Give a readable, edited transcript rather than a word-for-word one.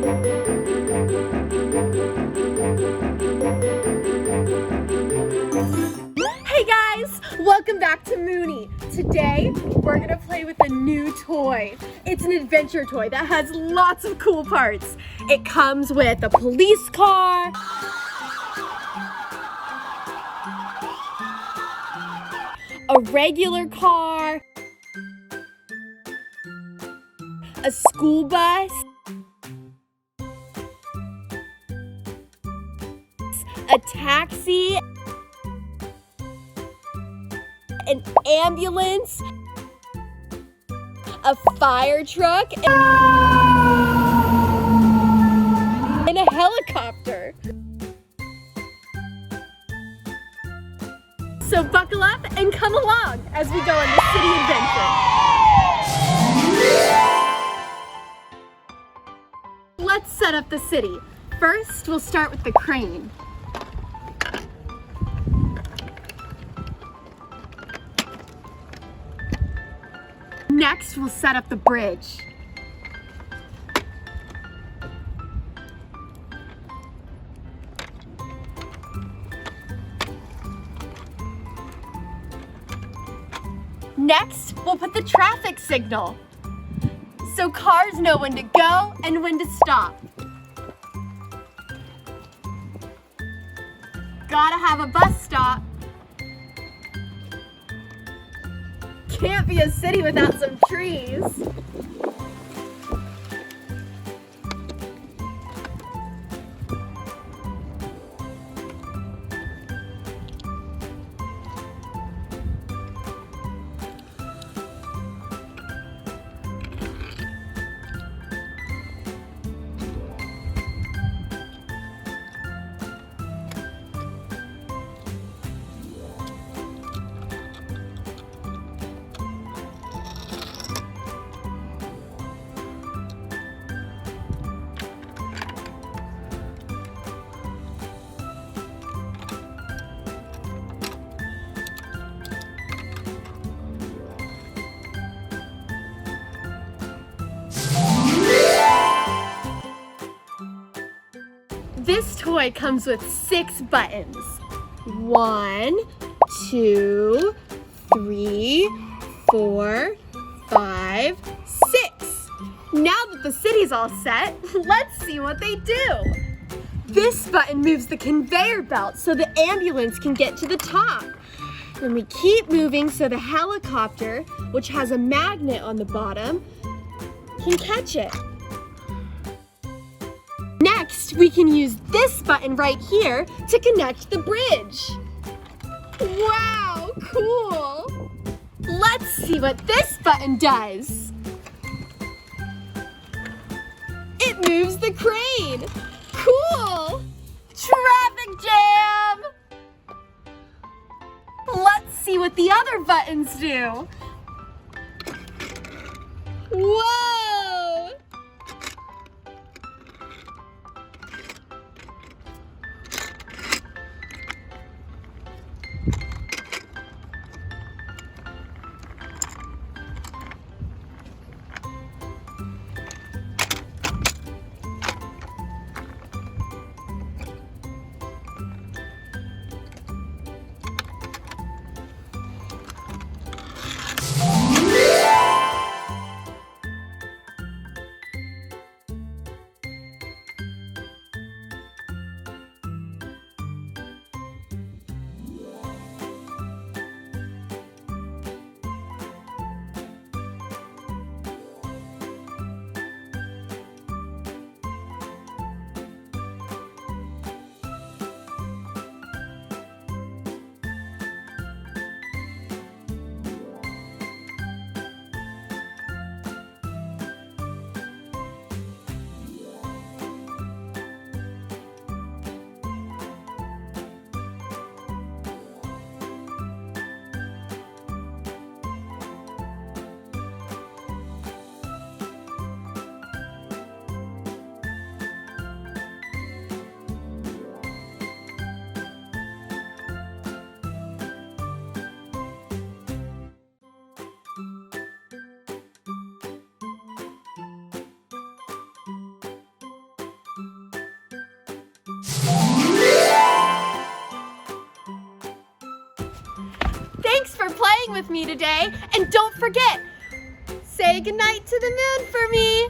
Hey guys, welcome back to Moony. Today, we're gonna play with a new toy. It's an adventure toy that has lots of cool parts. It comes with a police car, a regular car, a school bus, a taxi, an ambulance, a fire truck, and a helicopter. So buckle up and come along as we go on this city adventure. Let's set up the city. First, we'll start with the crane. Next, we'll set up the bridge. Next, we'll put the traffic signal, so cars know when to go and when to stop. Gotta have a bus stop. Can't be a city without some trees. This toy comes with 6 buttons. 1, 2, 3, 4, 5, 6. Now that the city's all set, let's see what they do. This button moves the conveyor belt so the ambulance can get to the top. Then we keep moving so the helicopter, which has a magnet on the bottom, can catch it. Next, we can use this button right here to connect the bridge. Wow, cool! Let's see what this button does. It moves the crane. Cool! Traffic jam! Let's see what the other buttons do. Whoa! for playing with me today. And don't forget, say goodnight to the moon for me.